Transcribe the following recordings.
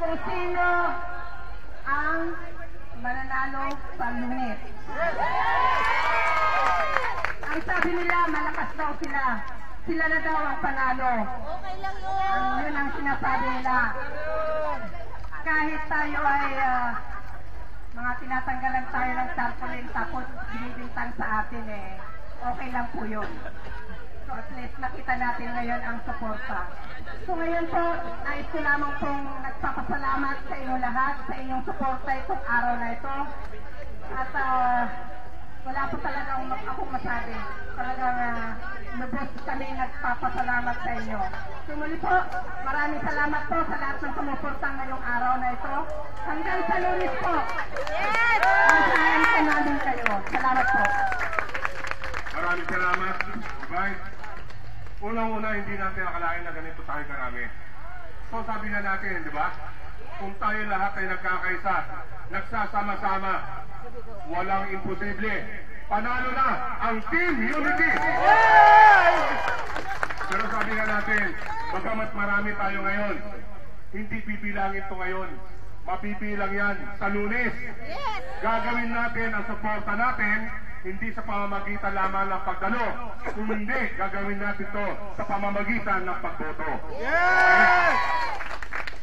kung sino ang mananalo sa Lunes. Ang sabi nila, malakas daw sila. Sila na daw ang panalo. Okay lang yun. Yun ang sinasabi nila. Kahit tayo ay mga tinatanggalan tayo ng tarpaulin tapos binibintang sa atin okay lang po yun. So at least nakita natin ngayon ang suporta. So ngayon po, nais ko lamang pong nagpapasalamat sa inyong lahat, sa inyong suporta itong araw na ito. At wala po talaga akong masabi. Talagang lubos kami nagpapasalamat sa inyo. So muli po, maraming salamat po sa lahat ng sumuportang ngayong araw na ito. Hanggang sa Lunes po. Yes! Masahan po namin kayo. Salamat po. Maraming salamat. Bye. Unang-una, hindi natin akalain na ganito tayo karami. So sabi na natin, di ba? Kung tayo lahat ay nagkakaisa, nagsasama-sama, walang imposible. Panalo na ang Team Unity! Pero sabi na natin, bagamat marami tayo ngayon, hindi bibilangin ito ngayon. Mabibilang yan sa Lunes. Yes! Gagawin natin ang suporta natin, hindi sa pamamagitan lamang ng pagdalo, kundi gagawin natin ito sa pamamagitan ng pagboto. Yes!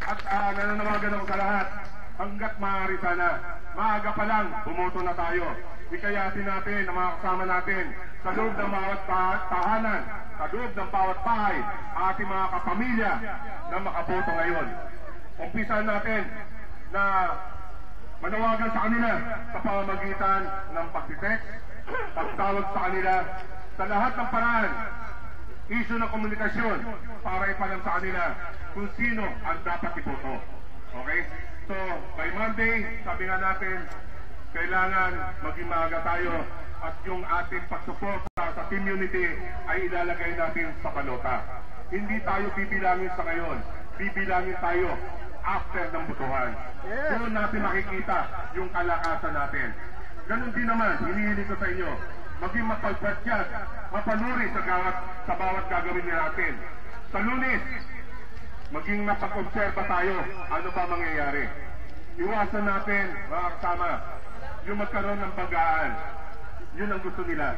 At nananawagan ako sa lahat, hanggat maaari sana, maaga pa lang, bumoto na tayo. Ikayatin natin ang mga kasama natin sa loob ng bawat tahanan, sa loob ng bawat bahay, ating mga kapamilya na makaboto ngayon. Umpisan natin na manawagan sa kanila sa pamamagitan ng pagtitext, pagtawag sa kanila sa lahat ng paraan, issue ng komunikasyon para ipalam sa kanila kung sino ang dapat iboto. Okay? So, by Monday, sabi nga natin, kailangan maging maaga tayo at yung ating pagsuporta sa Team Unity ay ilalagay natin sa balota. Hindi tayo bibilangin sa ngayon, bibilangin tayo after ng botohan. Doon natin makikita yung kalakasan natin. Ganon din naman, hinihiling ko sa inyo, maging mapagpatyag, mapanuri sa bawat gagawin natin. Sa Lunes, maging napag-obserba tayo, ano ba mangyayari. Iwasan natin, mga kasama, yung magkaroon ng bagaan. Yun ang gusto nila.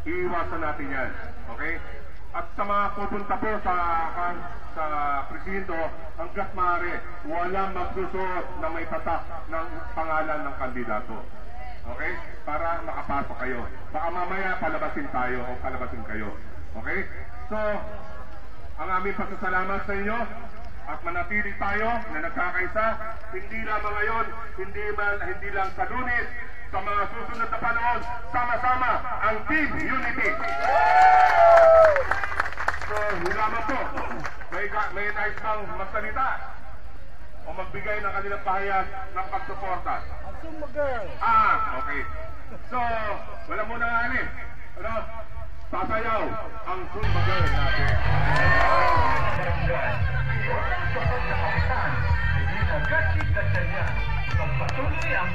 Iiwasan natin yan. Okay? At sa mga pupunta po sa presinto, hanggat maaari, walang magsusuot na may tatak ng pangalan ng kandidato. Okay? Para makapasok kayo. Baka mamaya palabasin tayo o palabasin kayo. Okay? So, ang aming pasasalamat sa inyo at manatili tayo na nagkakaisa, hindi lamang ngayon, hindi lang sa Lunes, sa mga susunod na panahon, sama-sama ang Team Unity. So, lamang po, may nais kang magsalita o magbigay ng kanilang pahayag ng pagsuporta. Ang Summa Girl. Okay. So, wala muna nga ano, sasayaw ang Summa Girl natin. Hindi na gatid-gatid niya. Pagpatuloy ang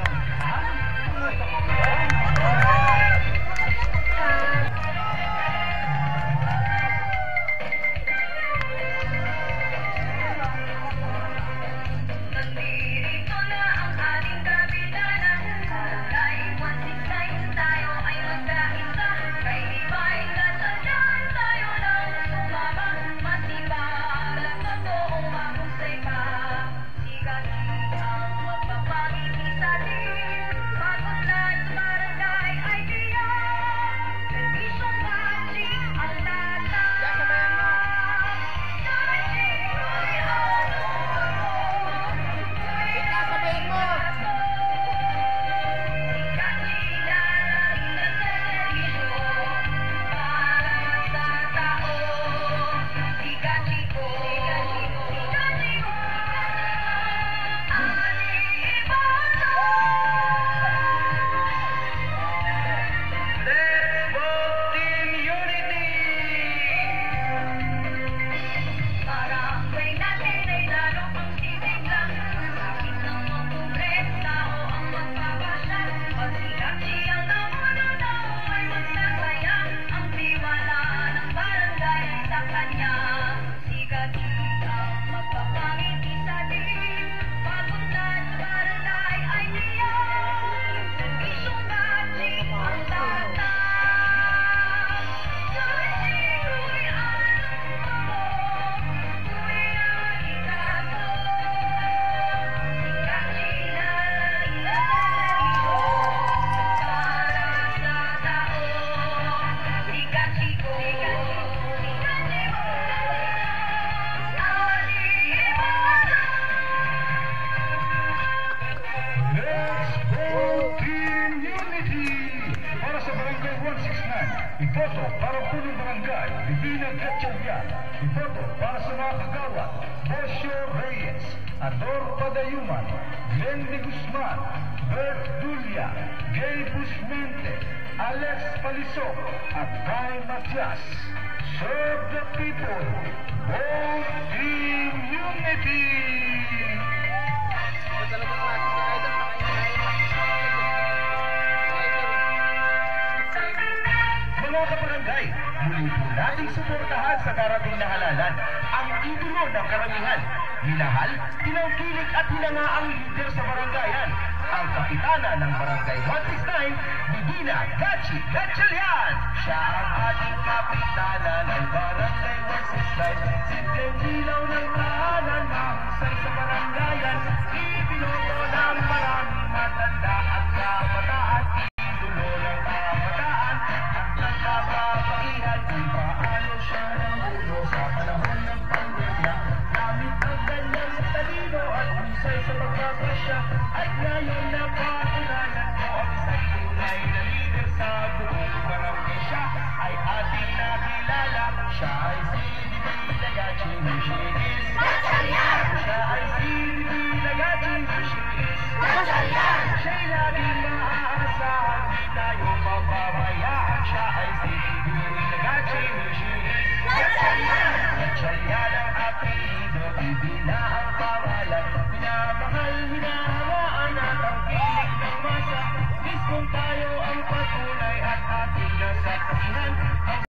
Iboto para punong barangay, Divina Gatchalian. Iboto para sa mga kagawad, Bosio Reyes, Ador Padayuman, Glenn de Guzman, Bert Dulia, Gay Busmente, Alex Palisok, at Kai Matias. Serve the people. Vote Team Unity! Mga kabarangay, muli po nating suportahan sa darating na halalan ang idolo ng karamihan. Minahal, tinangkilik at hinanga ang leader sa barangayan, ang kapitana ng Barangay 169, Divina Gatchalian. Siya ang ating kapitana ng Barangay 169, simpleng ilaw ng tahanan, mahusay sa barangayan, ibinoto ng maraming matanda at kabataan, idolo ng kabataan at ng kababaihan, kung paano siya namulo sa panahon ng pandemya. Gamit ang kanyang talino at husay sa pagkakasya, at ngayon na pakulanan ko ang isang tunay na leader sa buong barangay. Siya ay ating nakilala, siya ay si Divina Gatchalian.